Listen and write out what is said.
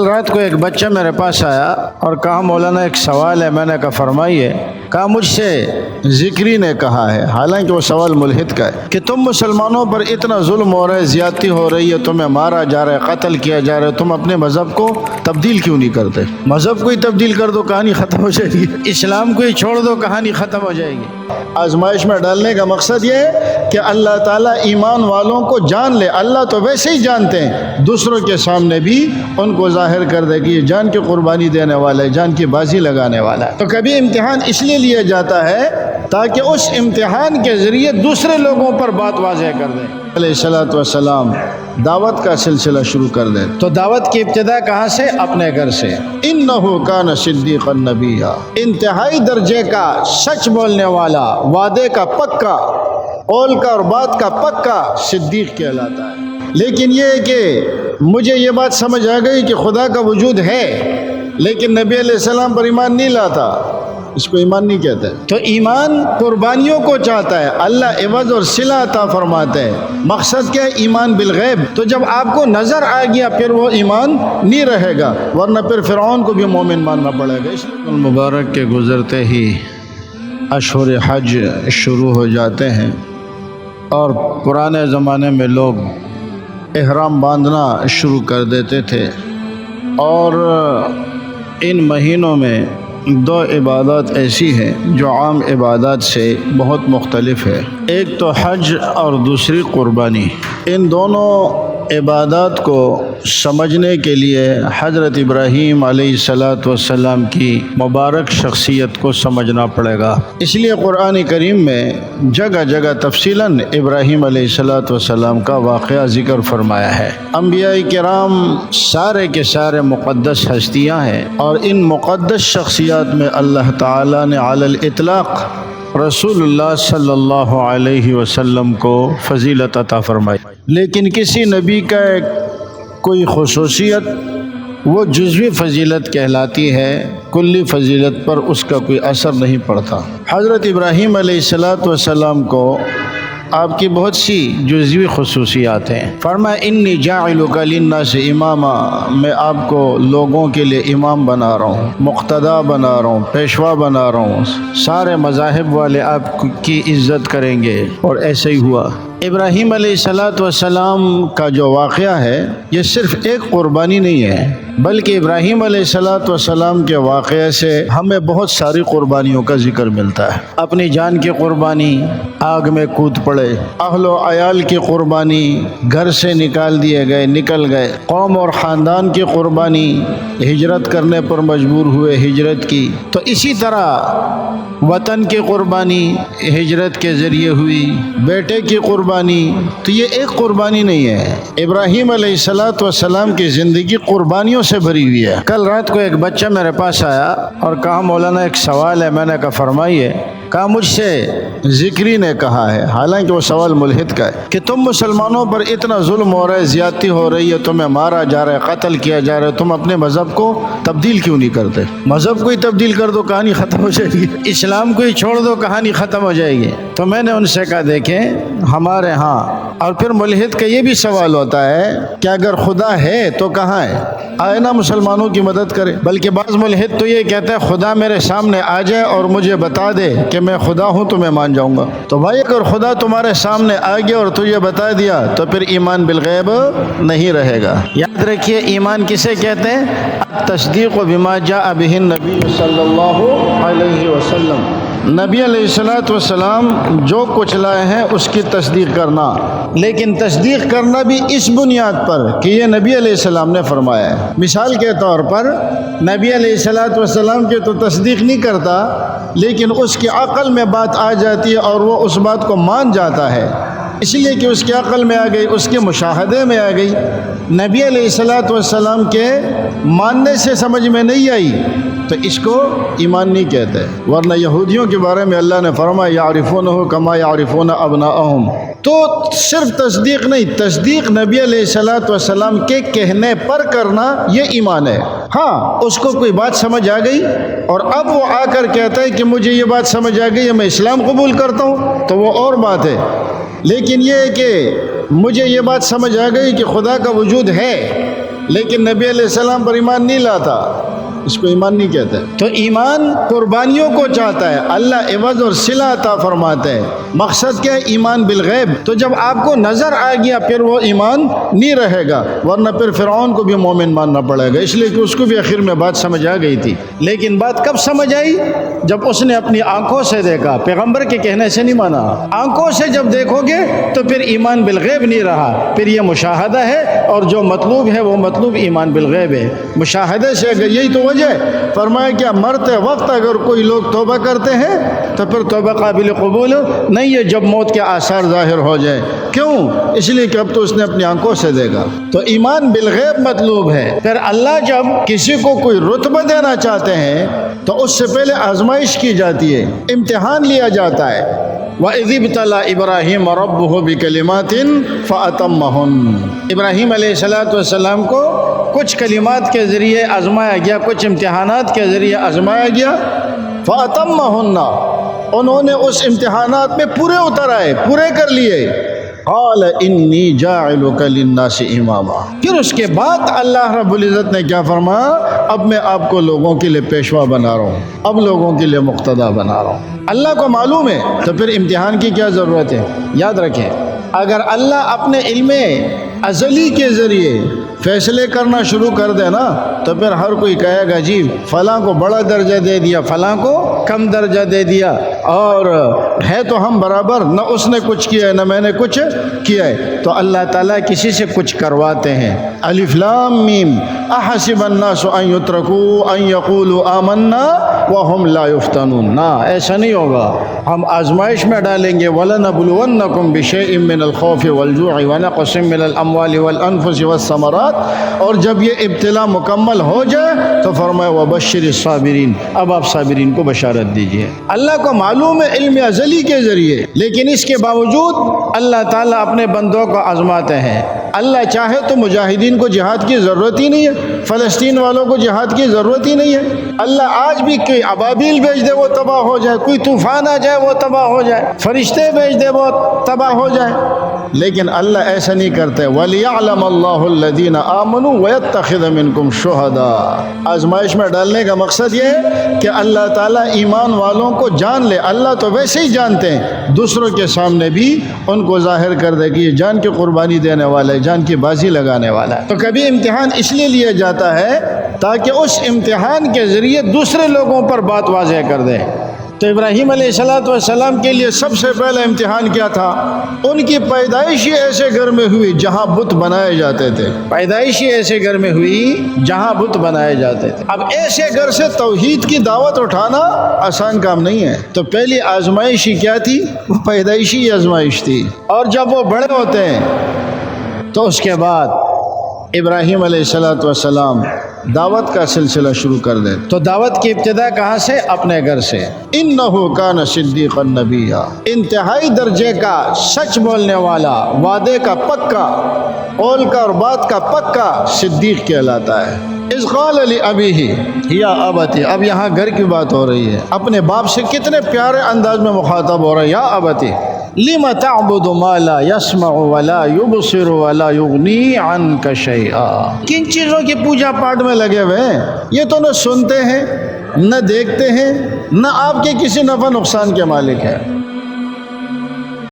رات کو ایک بچہ میرے پاس آیا اور کہا مولانا ایک سوال ہے. میں نے کہا فرمائیے. کہا مجھ سے ذکری نے کہا ہے، حالانکہ وہ سوال ملحد کا ہے، کہ تم مسلمانوں پر اتنا ظلم ہو رہا ہے، زیادتی ہو رہی ہے، تمہیں مارا جا رہا ہے، قتل کیا جا رہا ہے، تم اپنے مذہب کو تبدیل کیوں نہیں کرتے؟ مذہب کو ہی تبدیل کر دو، کہانی ختم ہو جائے گی. اسلام کو ہی چھوڑ دو، کہانی ختم ہو جائے گی. آزمائش میں ڈالنے کا مقصد یہ ہے کہ اللہ تعالیٰ ایمان والوں کو جان لے. اللہ تو ویسے ہی جانتے ہیں، دوسروں کے سامنے بھی ان کو ظاہر کر دے کہ یہ جان کی قربانی دینے والا ہے، جان کی بازی لگانے والا ہے. تو کبھی امتحان اس لیے لیا جاتا ہے تاکہ اس امتحان کے ذریعے دوسرے لوگوں پر بات واضح کر دیں. علیہ الصلوۃ والسلام دعوت کا سلسلہ شروع کر دیں. تو دعوت کی ابتدا کہاں سے؟ اپنے گھر سے. انہ کان صدیقا نبیا، انتہائی درجے کا سچ بولنے والا، وعدے کا پکا، قول کا اور بات کا پکا صدیق کہلاتا ہے. لیکن یہ ہے کہ مجھے یہ بات سمجھ آ گئی کہ خدا کا وجود ہے لیکن نبی علیہ السلام پر ایمان نہیں لاتا، اس کو ایمان نہیں کہتے. تو ایمان قربانیوں کو چاہتا ہے، اللہ عوض اور صلہ عطا فرماتے ہیں. مقصد کیا ہے؟ ایمان بالغیب. تو جب آپ کو نظر آ گیا پھر وہ ایمان نہیں رہے گا، ورنہ پھر فرعون کو بھی مومن ماننا پڑے گا. اس لیے مبارک کے گزرتے ہی اشہر حج شروع ہو جاتے ہیں، اور پرانے زمانے میں لوگ احرام باندھنا شروع کر دیتے تھے. اور ان مہینوں میں دو عبادات ایسی ہیں جو عام عبادات سے بہت مختلف ہے. ایک تو حج اور دوسری قربانی. ان دونوں عبادات کو سمجھنے کے لیے حضرت ابراہیم علیہ السلام کی مبارک شخصیت کو سمجھنا پڑے گا. اس لیے قرآن کریم میں جگہ جگہ تفصیلاً ابراہیم علیہ السلام کا واقعہ ذکر فرمایا ہے. انبیاء کرام سارے کے سارے مقدس ہستیاں ہیں، اور ان مقدس شخصیات میں اللہ تعالیٰ نے علی الاطلاق رسول اللہ صلی اللہ علیہ وسلم کو فضیلت عطا فرمائی. لیکن کسی نبی کا کوئی خصوصیت وہ جزوی فضیلت کہلاتی ہے، کلی فضیلت پر اس کا کوئی اثر نہیں پڑتا. حضرت ابراہیم علیہ السلام کو آپ کی بہت سی جزوی خصوصیات ہیں. فرمایا انی جاعلک للناس اماما، میں آپ کو لوگوں کے لیے امام بنا رہا ہوں، مقتدا بنا رہا ہوں، پیشوا بنا رہا ہوں. سارے مذاہب والے آپ کی عزت کریں گے. اور ایسے ہی ہوا. ابراہیم علیہ السلام کا جو واقعہ ہے یہ صرف ایک قربانی نہیں ہے، بلکہ ابراہیم علیہ السلام کے واقعے سے ہمیں بہت ساری قربانیوں کا ذکر ملتا ہے. اپنی جان کی قربانی، آگ میں کود پڑے. اہل و عیال کی قربانی، گھر سے نکال دیے گئے، نکل گئے. قوم اور خاندان کی قربانی، ہجرت کرنے پر مجبور ہوئے، ہجرت کی. تو اسی طرح وطن کی قربانی ہجرت کے ذریعے ہوئی، بیٹے کی قربانی. تو یہ ایک قربانی نہیں ہے. ابراہیم علیہ السلام کی زندگی قربانیوں سے بھری ہوئی ہے. کل رات کو ایک بچہ میرے پاس آیا اور کہا مولانا ایک سوال ہے. میں نے کہا فرمائیے. کہا مجھ سے ذکری نے کہا ہے، حالانکہ وہ سوال ملحد کا ہے، کہ تم مسلمانوں پر اتنا ظلم ہو رہا ہے، زیادتی ہو رہی ہے، تمہیں مارا جا رہا ہے، قتل کیا جا رہا ہے، تم اپنے مذہب کو تبدیل کیوں نہیں کرتے؟ مذہب کو ہی تبدیل کر دو، کہانی ختم ہو جائے گی. اسلام کو ہی چھوڑ دو، کہانی ختم ہو جائے گی. تو میں نے ان سے کہا دیکھیں ہمارے ہاں، اور پھر ملحد کا یہ بھی سوال ہوتا ہے کہ اگر خدا ہے تو کہاں ہے؟ آئے نا مسلمانوں کی مدد کرے. بلکہ بعض ملحد تو یہ کہتا ہے خدا میرے سامنے آ جائے اور مجھے بتا دے کہ میں خدا ہوں تو میں مان جاؤں گا. تو بھائی اگر خدا تمہارے سامنے آ گیا اور تجھے بتا دیا تو پھر ایمان بالغیب نہیں رہے گا. یاد رکھیے ایمان کسے کہتے ہیں؟ تصدیق بما جاء بہ النبی صلی اللہ علیہ وسلم. نبی علیہ السلام جو کچھ لائے ہیں اس کی تصدیق کرنا. لیکن تصدیق کرنا بھی اس بنیاد پر کہ یہ نبی علیہ السلام نے فرمایا ہے. مثال کے طور پر نبی علیہ السلام کی تو تصدیق نہیں کرتا، لیکن اس کی عقل میں بات آ جاتی ہے اور وہ اس بات کو مان جاتا ہے، اس لیے کہ اس کی عقل میں آ گئی، اس کے مشاہدے میں آ گئی. نبی علیہ السلام کے ماننے سے سمجھ میں نہیں آئی تو اس کو ایمان نہیں کہتے. ورنہ یہودیوں کے بارے میں اللہ نے فرمایا یعرفونہ کما یعرفون ابناءہم. تو صرف تصدیق نہیں، تصدیق نبی علیہ السلام کے کہنے پر کرنا یہ ایمان ہے. ہاں اس کو کوئی بات سمجھ آ گئی اور اب وہ آ کر کہتا ہے کہ مجھے یہ بات سمجھ آ گئی ہے، میں اسلام قبول کرتا ہوں، تو وہ اور بات ہے. لیکن یہ ہے کہ مجھے یہ بات سمجھ آ گئی کہ خدا کا وجود ہے، لیکن نبی علیہ السلام پر ایمان نہیں لاتا، اس کو ایمان نہیں کہتے۔ تو ایمان قربانیوں کو چاہتا ہے، اللہ عوض اور صلہ عطا فرماتے ہیں۔ مقصد کیا ہے؟ ایمان بالغیب۔ تو جب آپ کو نظر آ گیا پھر وہ ایمان نہیں رہے گا، ورنہ پھر فرعون کو بھی مومن ماننا پڑے گا، اس لیے کہ اس کو بھی آخر میں بات سمجھ آ گئی تھی۔ لیکن بات کب سمجھ آئی؟ جب اس نے اپنی آنکھوں سے دیکھا، پیغمبر کے کہنے سے نہیں مانا۔ آنکھوں سے جب دیکھو گے تو پھر ایمان بالغیب نہیں رہا، پھر یہ مشاہدہ ہے، اور جو مطلوب ہے وہ مطلوب ایمان بالغیب ہے۔ مشاہدے سے اگر یہی تو وجہ ہے، فرمایا کیا مرتے وقت اگر کوئی لوگ توبہ کرتے ہیں تو پھر توبہ قابل قبول نہیں ہے جب موت کے آثار ظاہر ہو جائے۔ کیوں؟ اس لیے کہ اب تو اس نے اپنی آنکھوں سے دیکھا۔ تو ایمان بالغیب مطلوب ہے۔ پھر اللہ جب کسی کو کوئی رتبہ دینا چاہتے ہیں تو اس سے پہلے آزمائش کی جاتی ہے، امتحان لیا جاتا ہے۔ وَإِذِ ابْتَلَىٰ إِبْرَاهِيمَ رَبُّهُ بِكَلِمَاتٍ فَأَتَمَّهُنَّ۔ ابراہیم علیہ السلام کو کچھ کلمات کے ذریعے آزمایا گیا، کچھ امتحانات کے ذریعے آزمایا گیا۔ فَأَتَمَّهُنَّ، انہوں نے اس امتحانات میں پورے اتر آئے، پورے کر لیے۔ قَالَ إِنِّي جَاعِلُكَ لِلنَّاسِ إِمَامًا، پھر اس کے بعد اللہ رب العزت نے کیا فرمایا؟ اب میں آپ کو لوگوں کے لیے پیشوا بنا رہا ہوں، اب لوگوں کے لیے مقتدا بنا رہا ہوں۔ اللہ کو معلوم ہے تو پھر امتحان کی کیا ضرورت ہے؟ یاد رکھیں، اگر اللہ اپنے علم ازلی کے ذریعے فیصلے کرنا شروع کر دے نا تو پھر ہر کوئی کہے گا جی فلاں کو بڑا درجہ دے دیا، فلاں کو کم درجہ دے دیا، اور ہے تو ہم برابر، نہ اس نے کچھ کیا ہے نہ میں نے کچھ کیا ہے۔ تو اللہ تعالیٰ کسی سے کچھ کرواتے ہیں۔ الف لام میم احسب الناس ان یترکوا ان یقولوا آمنا وهم لا یفتنون، نہ ایسا نہیں ہوگا، ہم آزمائش میں ڈالیں گے۔ وَلَنَبْلُوَنَّكُمْ بِشَيْءٍ مِّنَ الْخَوْفِ وَالْجُوعِ وَنَقْصٍ مِّنَ الْأَمْوَالِ وَالْأَنفُسِ وَالثَّمَرَاتِ، اور جب یہ ابتلا مکمل ہو جائے تو فرمایا وَبَشِّرِ الصَّابِرِينَ، اب آپ صابرین کو بشارت دیجئے۔ اللہ کو معلوم ہے علم ازلی کے ذریعے، لیکن اس کے باوجود اللہ تعالیٰ اپنے بندوں کو آزماتے ہیں۔ اللہ چاہے تو مجاہدین کو جہاد کی ضرورت ہی نہیں ہے، فلسطین والوں کو جہاد کی ضرورت ہی نہیں ہے۔ اللہ آج بھی کوئی ابابیل بھیج دے وہ تباہ ہو جائے، کوئی طوفان آ جائے وہ تباہ ہو جائے، فرشتے بھیج دے وہ تباہ ہو جائے، لیکن اللہ ایسا نہیں کرتے۔ وَلِيَعْلَمَ اللَّهُ الَّذِينَ آمَنُوا وَيَتَّخِذَ مِنكُمْ شُهَدَاءَ، آزمائش میں ڈالنے کا مقصد یہ ہے کہ اللہ تعالیٰ ایمان والوں کو جان لے۔ اللہ تو ویسے ہی جانتے ہیں، دوسروں کے سامنے بھی ان کو ظاہر کر دے کہ یہ جان کی قربانی دینے والا ہے، جان کی بازی لگانے والا ہے۔ تو کبھی امتحان اس لیے لیا جاتا ہے تاکہ اس امتحان کے ذریعے دوسرے لوگوں پر بات واضح کر دے۔ تو ابراہیم علیہ السلام کے لیے سب سے پہلا امتحان کیا تھا؟ ان کی پیدائش ہی ایسے گھر میں ہوئی جہاں بت بنائے جاتے تھے، پیدائش ہی ایسے گھر میں ہوئی جہاں بت بنائے جاتے تھے۔ اب ایسے گھر سے توحید کی دعوت اٹھانا آسان کام نہیں ہے۔ تو پہلی آزمائش ہی کیا تھی؟ وہ پیدائشی آزمائش تھی، اور جب وہ بڑے ہوتے ہیں تو اس کے بعد ابراہیم علیہ السلام دعوت کا سلسلہ شروع کر دے۔ تو دعوت کی ابتدا کہاں سے؟ اپنے گھر سے۔ انہ کان صدیقا نبیا، انتہائی درجے کا سچ بولنے والا، وعدے کا پکا، قول کا اور بات کا پکا صدیق کہلاتا ہے۔ اذ قال لأبیہ یا ابت، اب یہاں گھر کی بات ہو رہی ہے، اپنے باپ سے کتنے پیارے انداز میں مخاطب ہو رہا ہے۔ یا ابت لم تعبد ما لا يسمع ولا يبصر ولا يغني عنك شيئا، کن چیزوں کی پوجا پاٹ میں لگے ہوئے ہیں؟ یہ تو نہ سنتے ہیں، نہ دیکھتے ہیں، نہ آپ کے کسی نفع نقصان کے مالک ہیں۔